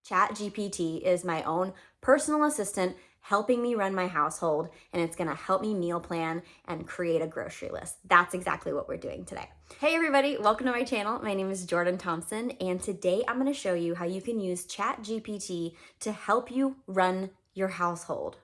ChatGPT is my own personal assistant helping me run my household, and it's gonna help me meal plan and create a grocery list. That's exactly what we're doing today. Hey everybody, welcome to my channel. My name is Jordan Thompson, and today I'm gonna show you how you can use ChatGPT to help you run your household.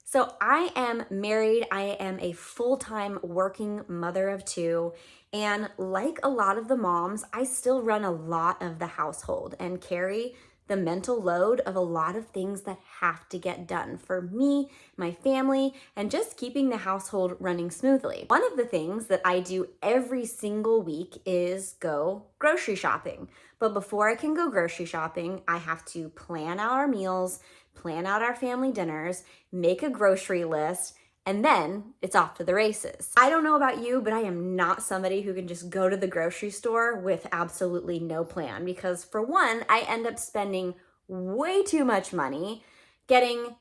So I am married, I am a full-time working mother of two, and like a lot of the moms, I still run a lot of the household and carry the mental load of a lot of things that have to get done for me, my family, and just keeping the household running smoothly. One of the things that I do every single week is go grocery shopping. But before I can go grocery shopping, I have to plan out our meals, plan out our family dinners, make a grocery list, and then it's off to the races. I don't know about you, but I am not somebody who can just go to the grocery store with absolutely no plan, because for one, I end up spending way too much money, getting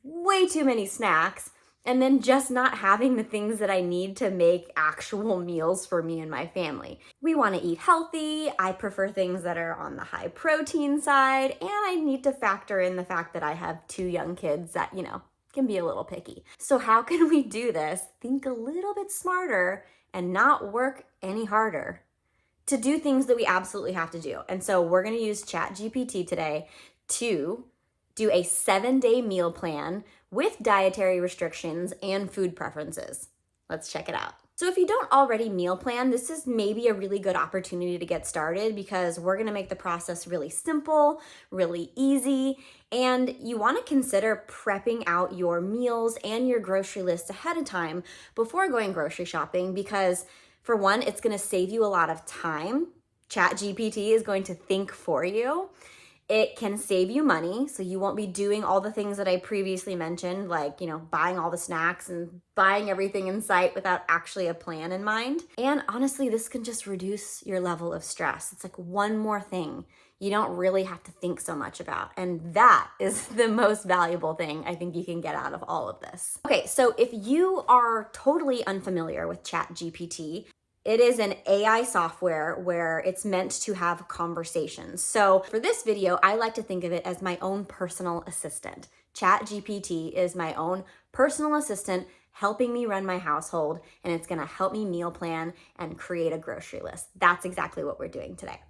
way too many snacks, and then just not having the things that I need to make actual meals for me and my family. We want to eat healthy. I prefer things that are on the high protein side, and I need to factor in the fact that I have two young kids that, can be a little picky. So how can we do this? Think a little bit smarter and not work any harder to do things that we absolutely have to do. And so we're going to use ChatGPT today to do a 7-day meal plan with dietary restrictions and food preferences. Let's check it out. So if you don't already meal plan, this is maybe a really good opportunity to get started, because we're gonna make the process really simple, really easy, and you wanna consider prepping out your meals and your grocery list ahead of time before going grocery shopping, because for one, it's gonna save you a lot of time. ChatGPT is going to think for you. It can save you money, so you won't be doing all the things that I previously mentioned, like, buying all the snacks and buying everything in sight without actually a plan in mind. And honestly, this can just reduce your level of stress. It's like one more thing you don't really have to think so much about. And that is the most valuable thing I think you can get out of all of this. Okay, so if you are totally unfamiliar with ChatGPT, it is an AI software where it's meant to have conversations. So for this video, I like to think of it as my own personal assistant. ChatGPT is my own personal assistant helping me run my household, and it's gonna help me meal plan and create a grocery list. That's exactly what we're doing today.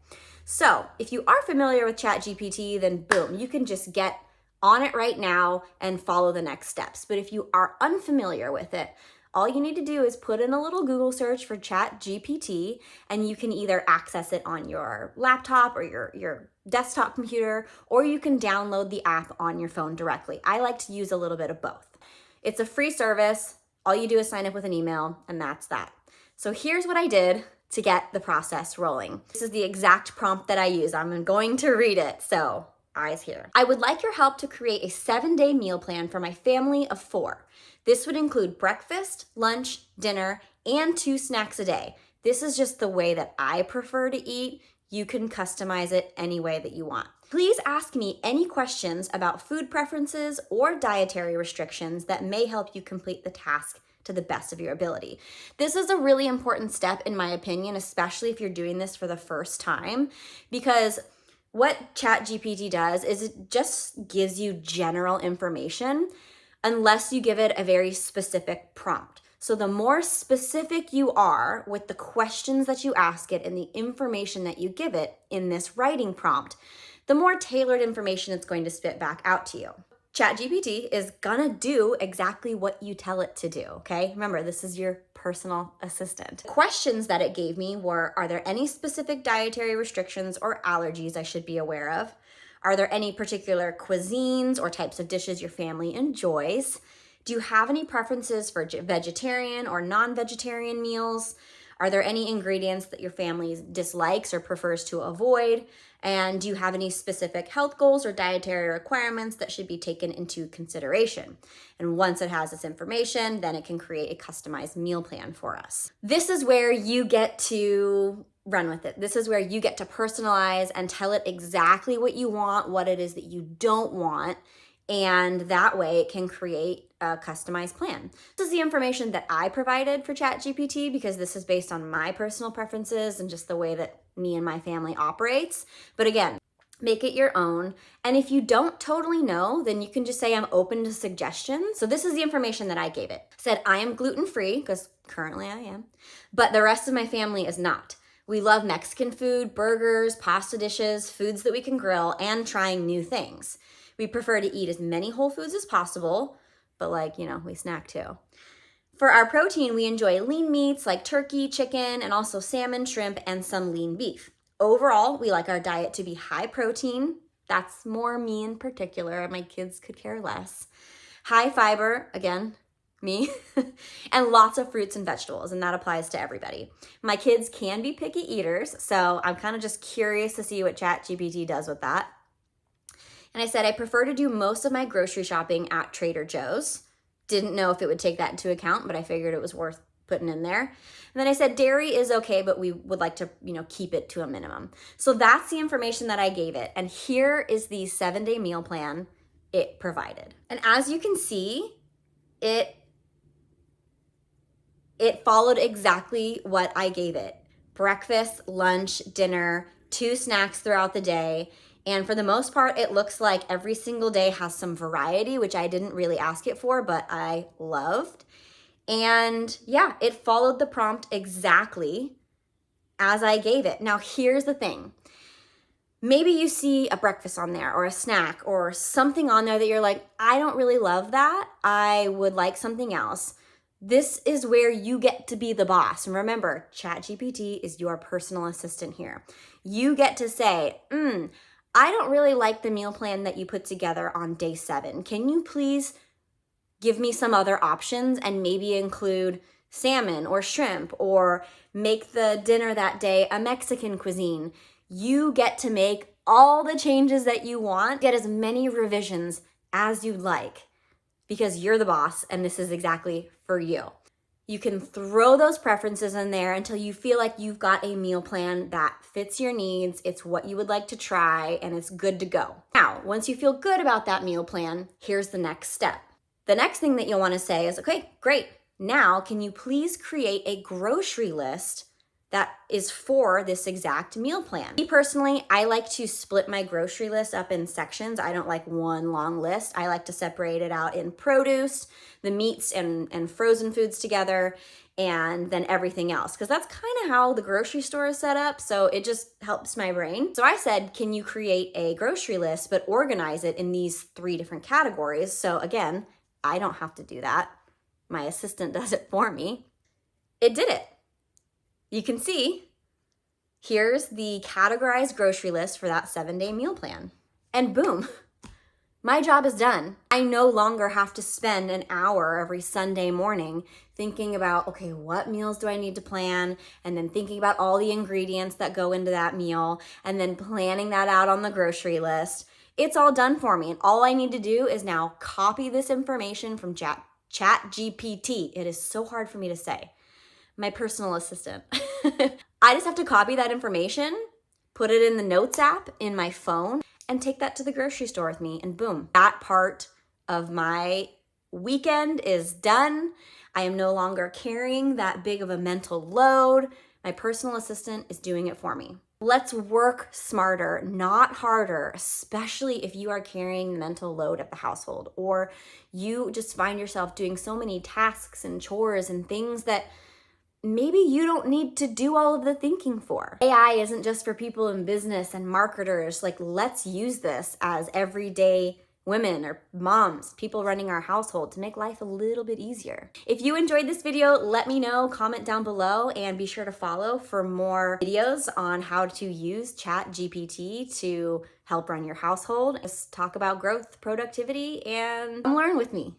So if you are familiar with ChatGPT, then boom, you can just get on it right now and follow the next steps. But if you are unfamiliar with it, all you need to do is put in a little Google search for ChatGPT, and you can either access it on your laptop or your desktop computer, or you can download the app on your phone directly. I like to use a little bit of both. It's a free service. All you do is sign up with an email, and that's that. So here's what I did to get the process rolling. This is the exact prompt that I use. I'm going to read it, so eyes here. I would like your help to create a 7-day meal plan for my family of 4. This would include breakfast, lunch, dinner, and 2 snacks a day. This is just the way that I prefer to eat. You can customize it any way that you want. Please ask me any questions about food preferences or dietary restrictions that may help you complete the task to the best of your ability. This is a really important step, in my opinion, especially if you're doing this for the first time, because what ChatGPT does is it just gives you general information unless you give it a very specific prompt. So the more specific you are with the questions that you ask it and the information that you give it in this writing prompt, the more tailored information it's going to spit back out to you. ChatGPT is gonna do exactly what you tell it to do, okay? Remember, this is your personal assistant. Questions that it gave me were, are there any specific dietary restrictions or allergies I should be aware of? Are there any particular cuisines or types of dishes your family enjoys? Do you have any preferences for vegetarian or non-vegetarian meals? Are there any ingredients that your family dislikes or prefers to avoid? And do you have any specific health goals or dietary requirements that should be taken into consideration? And once it has this information, then it can create a customized meal plan for us. This is where you get to run with it. This is where you get to personalize and tell it exactly what you want, what it is that you don't want, and that way it can create a customized plan. This is the information that I provided for ChatGPT because this is based on my personal preferences and just the way that me and my family operates. But again, Make it your own. And if you don't totally know, then you can just say, I'm open to suggestions. So this is the information that I gave it. Said, I am gluten-free, because currently I am, but the rest of my family is not. We love Mexican food, burgers, pasta dishes, foods that we can grill, and trying new things. We prefer to eat as many whole foods as possible, but we snack too. For our protein, we enjoy lean meats like turkey, chicken, and also salmon, shrimp, and some lean beef. Overall, we like our diet to be high protein. That's more me in particular. My kids could care less. High fiber, again, me, and lots of fruits and vegetables, and that applies to everybody. My kids can be picky eaters, so I'm kind of just curious to see what ChatGPT does with that. And I said I prefer to do most of my grocery shopping at Trader Joe's. Didn't know if it would take that into account, but I figured it was worth putting in there. And then I said dairy is okay, but we would like to, keep it to a minimum. So that's the information that I gave it. And here is the 7-day meal plan it provided. And as you can see, it followed exactly what I gave it. Breakfast, lunch, dinner, 2 snacks throughout the day. And for the most part, it looks like every single day has some variety, which I didn't really ask it for, but I loved. And yeah, it followed the prompt exactly as I gave it. Now, here's the thing. Maybe you see a breakfast on there or a snack or something on there that you're like, I don't really love that. I would like something else. This is where you get to be the boss. And remember, ChatGPT is your personal assistant here. You get to say, I don't really like the meal plan that you put together on day 7. Can you please give me some other options and maybe include salmon or shrimp, or make the dinner that day a Mexican cuisine? You get to make all the changes that you want, get as many revisions as you'd like, because you're the boss and this is exactly for you. You can throw those preferences in there until you feel like you've got a meal plan that fits your needs, it's what you would like to try, and it's good to go. Now, once you feel good about that meal plan, here's the next step. The next thing that you'll want to say is, okay, great. Now, can you please create a grocery list that is for this exact meal plan? Me personally, I like to split my grocery list up in sections. I don't like one long list. I like to separate it out in produce, the meats and frozen foods together, and then everything else, because that's kind of how the grocery store is set up, so it just helps my brain. So I said, can you create a grocery list but organize it in these 3 different categories? So again, I don't have to do that. My assistant does it for me. It did it. You can see, here's the categorized grocery list for that 7-day meal plan. And boom, my job is done. I no longer have to spend an hour every Sunday morning thinking about, okay, what meals do I need to plan? And then thinking about all the ingredients that go into that meal, and then planning that out on the grocery list. It's all done for me. And all I need to do is now copy this information from ChatGPT. It is so hard for me to say. My personal assistant. I just have to copy that information, put it in the Notes app in my phone, and take that to the grocery store with me, and boom, that part of my weekend is done. I am no longer carrying that big of a mental load. My personal assistant is doing it for me. Let's work smarter, not harder, especially if you are carrying the mental load of the household, or you just find yourself doing so many tasks and chores and things that maybe you don't need to do all of the thinking for. AI isn't just for people in business and marketers. Let's use this as everyday women or moms, people running our household, to make life a little bit easier. If you enjoyed this video, let me know, comment down below, and be sure to follow for more videos on how to use ChatGPT to help run your household. Just talk about growth, productivity, and come learn with me.